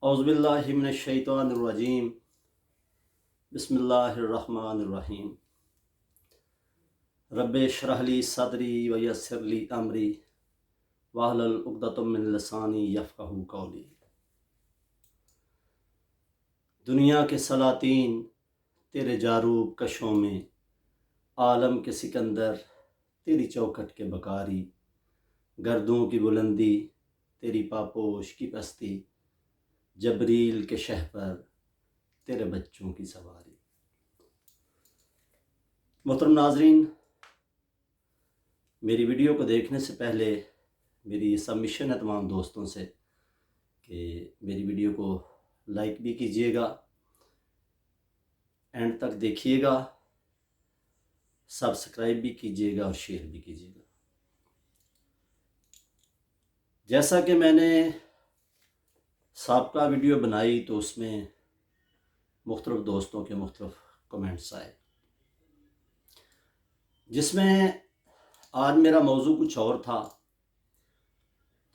اعوذ باللہ من الشیطان الرجیم بسم اللہ الرحمن الرحیم رب اشرح لی صدری ویسر لی امری واحلل عقدۃ من لسانی یفقہوا قولی۔ دنیا کے سلاطین تیرے جاروب کشوں میں، عالم کے سکندر تیری چوکھٹ کے بکاری، گردوں کی بلندی تیری پاپوش کی پستی، جبریل کے شہ پر تیرے بچوں کی سواری۔ محترم ناظرین، میری ویڈیو کو دیکھنے سے پہلے میری یہ سبمیشن ہے تمام دوستوں سے کہ میری ویڈیو کو لائک بھی کیجیے گا، اینڈ تک دیکھیے گا، سبسکرائب بھی کیجیے گا اور شیئر بھی کیجیے گا۔ جیسا کہ میں نے سابقہ ویڈیو بنائی تو اس میں مختلف دوستوں کے مختلف کمنٹس آئے، جس میں آج میرا موضوع کچھ اور تھا۔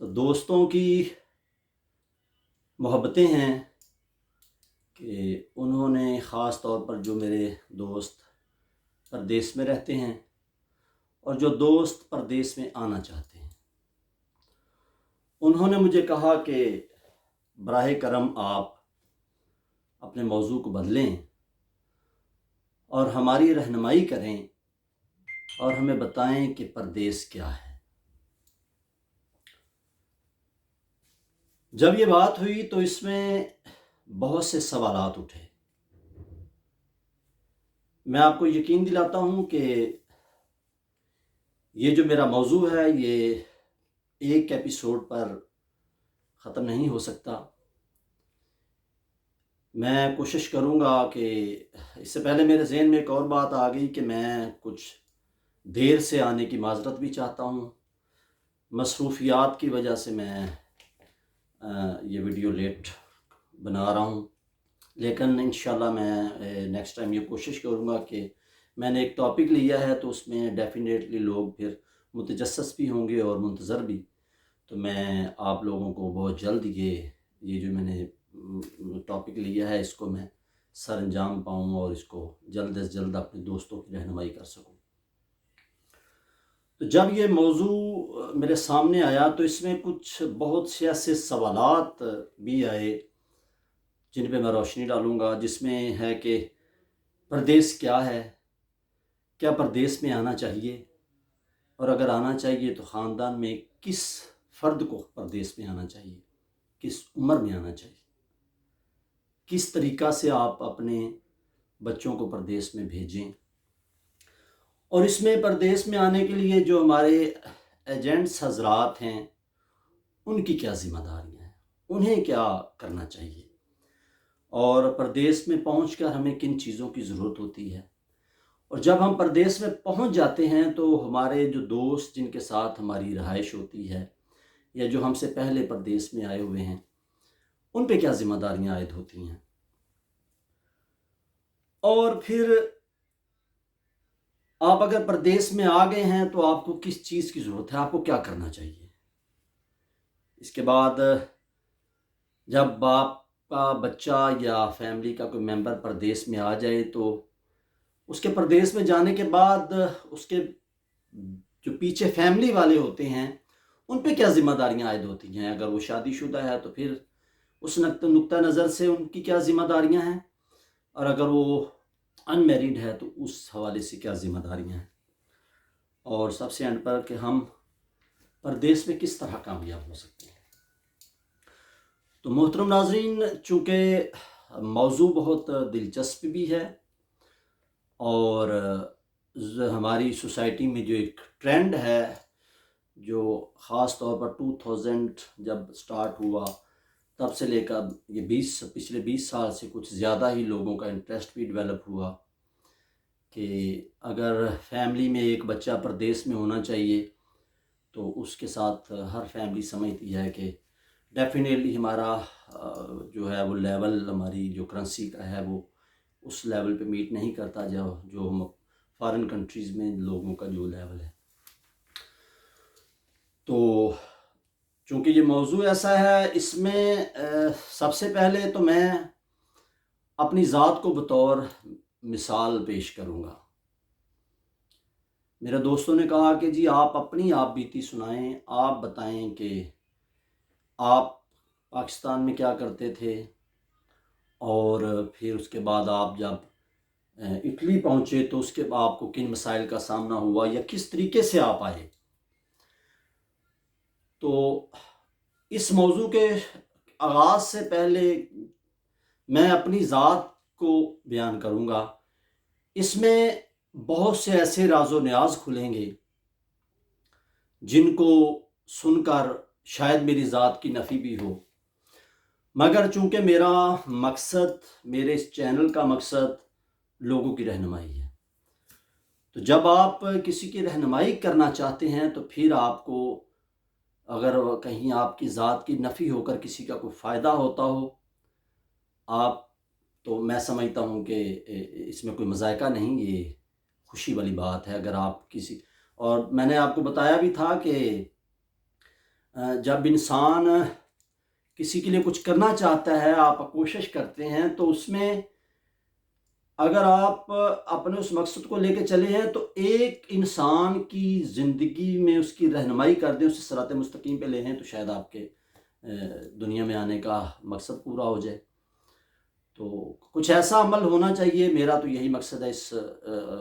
تو دوستوں کی محبتیں ہیں کہ انہوں نے خاص طور پر جو میرے دوست پردیس میں رہتے ہیں اور جو دوست پردیس میں آنا چاہتے ہیں، انہوں نے مجھے کہا کہ براہ کرم آپ اپنے موضوع کو بدلیں اور ہماری رہنمائی کریں اور ہمیں بتائیں کہ پردیس کیا ہے۔ جب یہ بات ہوئی تو اس میں بہت سے سوالات اٹھے۔ میں آپ کو یقین دلاتا ہوں کہ یہ جو میرا موضوع ہے یہ ایک ایپیسوڈ پر ختم نہیں ہو سکتا۔ میں کوشش کروں گا کہ اس سے پہلے میرے ذہن میں ایک اور بات آ گئی کہ میں کچھ دیر سے آنے کی معذرت بھی چاہتا ہوں۔ مصروفیات کی وجہ سے میں یہ ویڈیو لیٹ بنا رہا ہوں، لیکن انشاءاللہ میں نیکسٹ ٹائم یہ کوشش کروں گا کہ میں نے ایک ٹاپک لیا ہے تو اس میں ڈیفینیٹلی لوگ پھر متجسس بھی ہوں گے اور منتظر بھی۔ تو میں آپ لوگوں کو بہت جلد یہ جو میں نے ٹاپک لیا ہے اس کو میں سر انجام پاؤں اور اس کو جلد از جلد اپنے دوستوں کی رہنمائی کر سکوں۔ تو جب یہ موضوع میرے سامنے آیا تو اس میں کچھ بہت سے ایسے سوالات بھی آئے جن پہ میں روشنی ڈالوں گا، جس میں ہے کہ پردیس کیا ہے، کیا پردیس میں آنا چاہیے، اور اگر آنا چاہیے تو خاندان میں کس فرد کو پردیس میں آنا چاہیے، کس عمر میں آنا چاہیے، کس طریقہ سے آپ اپنے بچوں کو پردیس میں بھیجیں، اور اس میں پردیس میں آنے کے لیے جو ہمارے ایجنٹس حضرات ہیں ان کی کیا ذمہ داریاں ہیں، انہیں کیا کرنا چاہیے، اور پردیس میں پہنچ کر ہمیں کن چیزوں کی ضرورت ہوتی ہے۔ اور جب ہم پردیس میں پہنچ جاتے ہیں تو ہمارے جو دوست جن کے ساتھ ہماری رہائش ہوتی ہے یا جو ہم سے پہلے پردیس میں آئے ہوئے ہیں ان پہ کیا ذمہ داریاں عائد ہوتی ہیں، اور پھر آپ اگر پردیس میں آ گئے ہیں تو آپ کو کس چیز کی ضرورت ہے، آپ کو کیا کرنا چاہیے۔ اس کے بعد جب باپ کا بچہ یا فیملی کا کوئی ممبر پردیس میں آ جائے تو اس کے پردیس میں جانے کے بعد اس کے جو پیچھے فیملی والے ہوتے ہیں ان پہ کیا ذمہ داریاں عائد ہوتی ہیں۔ اگر وہ شادی شدہ ہے تو پھر اس نقطہ نظر سے ان کی کیا ذمہ داریاں ہیں، اور اگر وہ ان میریڈ ہے تو اس حوالے سے کیا ذمہ داریاں ہیں، اور سب سے اینڈ پر کہ ہم پردیس میں کس طرح کامیاب ہو سکتے ہیں۔ تو محترم ناظرین، چونکہ موضوع بہت دلچسپ بھی ہے اور ہماری سوسائٹی میں جو ایک ٹرینڈ ہے جو خاص طور پر 2000 جب سٹارٹ ہوا تب سے لے کر یہ پچھلے 20 سال سے کچھ زیادہ ہی لوگوں کا انٹرسٹ بھی ڈیولپ ہوا کہ اگر فیملی میں ایک بچہ پردیس میں ہونا چاہیے تو اس کے ساتھ ہر فیملی سمجھتی ہے کہ ڈیفینیٹلی ہمارا جو ہے وہ لیول، ہماری جو کرنسی کا ہے وہ اس لیول پہ میٹ نہیں کرتا جو ہم فارن کنٹریز میں لوگوں کا جو لیول ہے۔ تو چونکہ یہ موضوع ایسا ہے، اس میں سب سے پہلے تو میں اپنی ذات کو بطور مثال پیش کروں گا۔ میرے دوستوں نے کہا کہ جی آپ اپنی آپ بیتی سنائیں، آپ بتائیں کہ آپ پاکستان میں کیا کرتے تھے، اور پھر اس کے بعد آپ جب اٹلی پہنچے تو اس کے بعد آپ کو کن مسائل کا سامنا ہوا یا کس طریقے سے آپ آئے۔ تو اس موضوع کے آغاز سے پہلے میں اپنی ذات کو بیان کروں گا۔ اس میں بہت سے ایسے راز و نیاز کھلیں گے جن کو سن کر شاید میری ذات کی نفی بھی ہو، مگر چونکہ میرا مقصد، میرے اس چینل کا مقصد لوگوں کی رہنمائی ہے، تو جب آپ کسی کی رہنمائی کرنا چاہتے ہیں تو پھر آپ کو اگر کہیں آپ کی ذات کی نفی ہو کر کسی کا کوئی فائدہ ہوتا ہو، آپ تو میں سمجھتا ہوں کہ اس میں کوئی مذائقہ نہیں، یہ خوشی والی بات ہے۔ اگر آپ کسی، اور میں نے آپ کو بتایا بھی تھا کہ جب انسان کسی کے لیے کچھ کرنا چاہتا ہے، آپ کوشش کرتے ہیں، تو اس میں اگر آپ اپنے اس مقصد کو لے کے چلے ہیں تو ایک انسان کی زندگی میں اس کی رہنمائی کر دیں، اسے صراط مستقیم پہ لے ہیں، تو شاید آپ کے دنیا میں آنے کا مقصد پورا ہو جائے۔ تو کچھ ایسا عمل ہونا چاہیے، میرا تو یہی مقصد ہے اس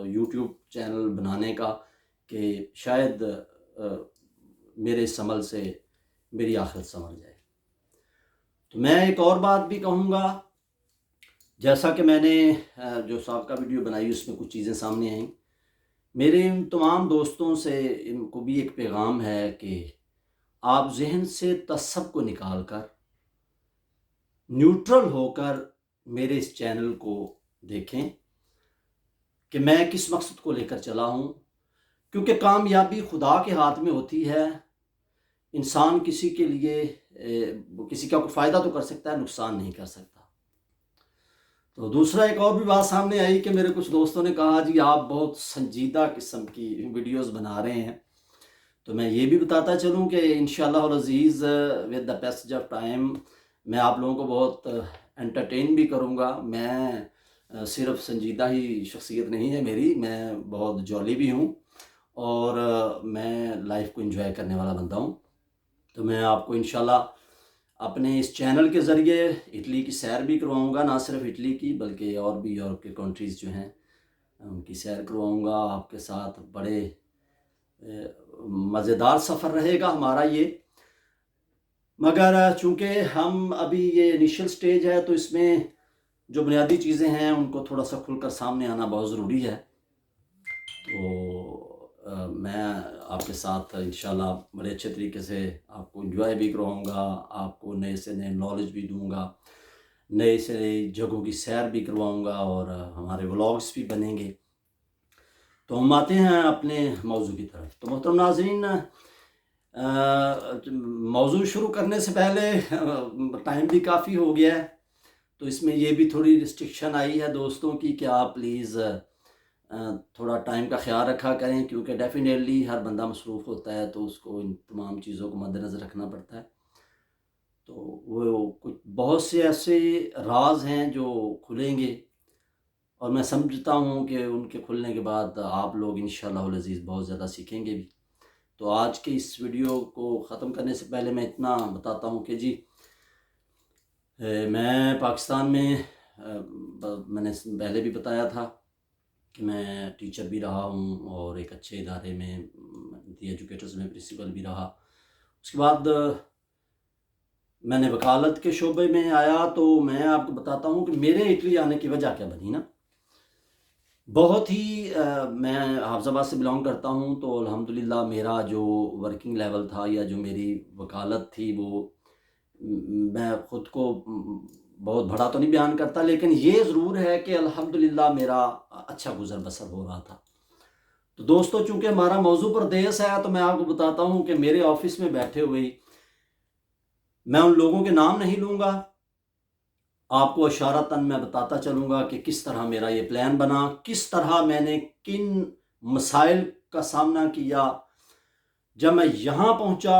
یوٹیوب چینل بنانے کا، کہ شاید میرے اس عمل سے میری آخرت سنور جائے۔ تو میں ایک اور بات بھی کہوں گا، جیسا کہ میں نے جو سابقہ ویڈیو بنائی اس میں کچھ چیزیں سامنے آئیں، میرے ان تمام دوستوں سے ان کو بھی ایک پیغام ہے کہ آپ ذہن سے تعصب کو نکال کر نیوٹرل ہو کر میرے اس چینل کو دیکھیں کہ میں کس مقصد کو لے کر چلا ہوں، کیونکہ کامیابی خدا کے ہاتھ میں ہوتی ہے۔ انسان کسی کے لیے کسی کا کوئی فائدہ تو کر سکتا ہے، نقصان نہیں کر سکتا۔ تو دوسرا ایک اور بھی بات سامنے آئی کہ میرے کچھ دوستوں نے کہا جی آپ بہت سنجیدہ قسم کی ویڈیوز بنا رہے ہیں، تو میں یہ بھی بتاتا چلوں کہ انشاءاللہ العزیز with the passage of time میں آپ لوگوں کو بہت انٹرٹین بھی کروں گا۔ میں صرف سنجیدہ ہی شخصیت نہیں ہے میری، میں بہت جولی بھی ہوں، اور میں لائف کو انجوائے کرنے والا بندہ ہوں۔ تو میں آپ کو انشاءاللہ اپنے اس چینل کے ذریعے اٹلی کی سیر بھی کرواؤں گا، نہ صرف اٹلی کی بلکہ اور بھی یورپ کے کنٹریز جو ہیں ان کی سیر کرواؤں گا آپ کے ساتھ۔ بڑے مزیدار سفر رہے گا ہمارا یہ، مگر چونکہ ہم ابھی یہ انیشل سٹیج ہے تو اس میں جو بنیادی چیزیں ہیں ان کو تھوڑا سا کھل کر سامنے آنا بہت ضروری ہے۔ تو میں آپ کے ساتھ انشاءاللہ بڑے اچھے طریقے سے آپ کو انجوائے بھی کرواؤں گا، آپ کو نئے سے نئے نالج بھی دوں گا، نئے سے نئی جگہوں کی سیر بھی کرواؤں گا، اور ہمارے ولاگز بھی بنیں گے۔ تو ہم آتے ہیں اپنے موضوع کی طرف۔ تو محترم ناظرین، موضوع شروع کرنے سے پہلے ٹائم بھی کافی ہو گیا ہے، تو اس میں یہ بھی تھوڑی ریسٹرکشن آئی ہے دوستوں کی کہ آپ پلیز تھوڑا ٹائم کا خیال رکھا کریں، کیونکہ ڈیفینیٹلی ہر بندہ مصروف ہوتا ہے تو اس کو ان تمام چیزوں کو مد نظر رکھنا پڑتا ہے۔ تو وہ کچھ بہت سے ایسے راز ہیں جو کھلیں گے، اور میں سمجھتا ہوں کہ ان کے کھلنے کے بعد آپ لوگ انشاءاللہ العزیز بہت زیادہ سیکھیں گے بھی۔ تو آج کے اس ویڈیو کو ختم کرنے سے پہلے میں اتنا بتاتا ہوں کہ جی میں پاکستان میں میں نے پہلے بھی بتایا تھا کہ میں ٹیچر بھی رہا ہوں، اور ایک اچھے ادارے میں دی ایجوکیٹرز میں پرنسپل بھی رہا۔ اس کے بعد میں نے وکالت کے شعبے میں آیا، تو میں آپ کو بتاتا ہوں کہ میرے اٹلی آنے کی وجہ کیا بنی نا۔ بہت ہی میں حافظ آباد سے بلانگ کرتا ہوں، تو الحمدللہ میرا جو ورکنگ لیول تھا یا جو میری وکالت تھی، وہ میں خود کو بہت بڑا تو نہیں بیان کرتا، لیکن یہ ضرور ہے کہ الحمدللہ میرا اچھا گزر بسر ہو رہا تھا۔ تو دوستو، چونکہ ہمارا موضوع پردیس ہے تو میں آپ کو بتاتا ہوں کہ میرے آفس میں بیٹھے ہوئے میں ان لوگوں کے نام نہیں لوں گا، آپ کو اشارتاً میں بتاتا چلوں گا کہ کس طرح میرا یہ پلان بنا، کس طرح میں نے کن مسائل کا سامنا کیا، جب میں یہاں پہنچا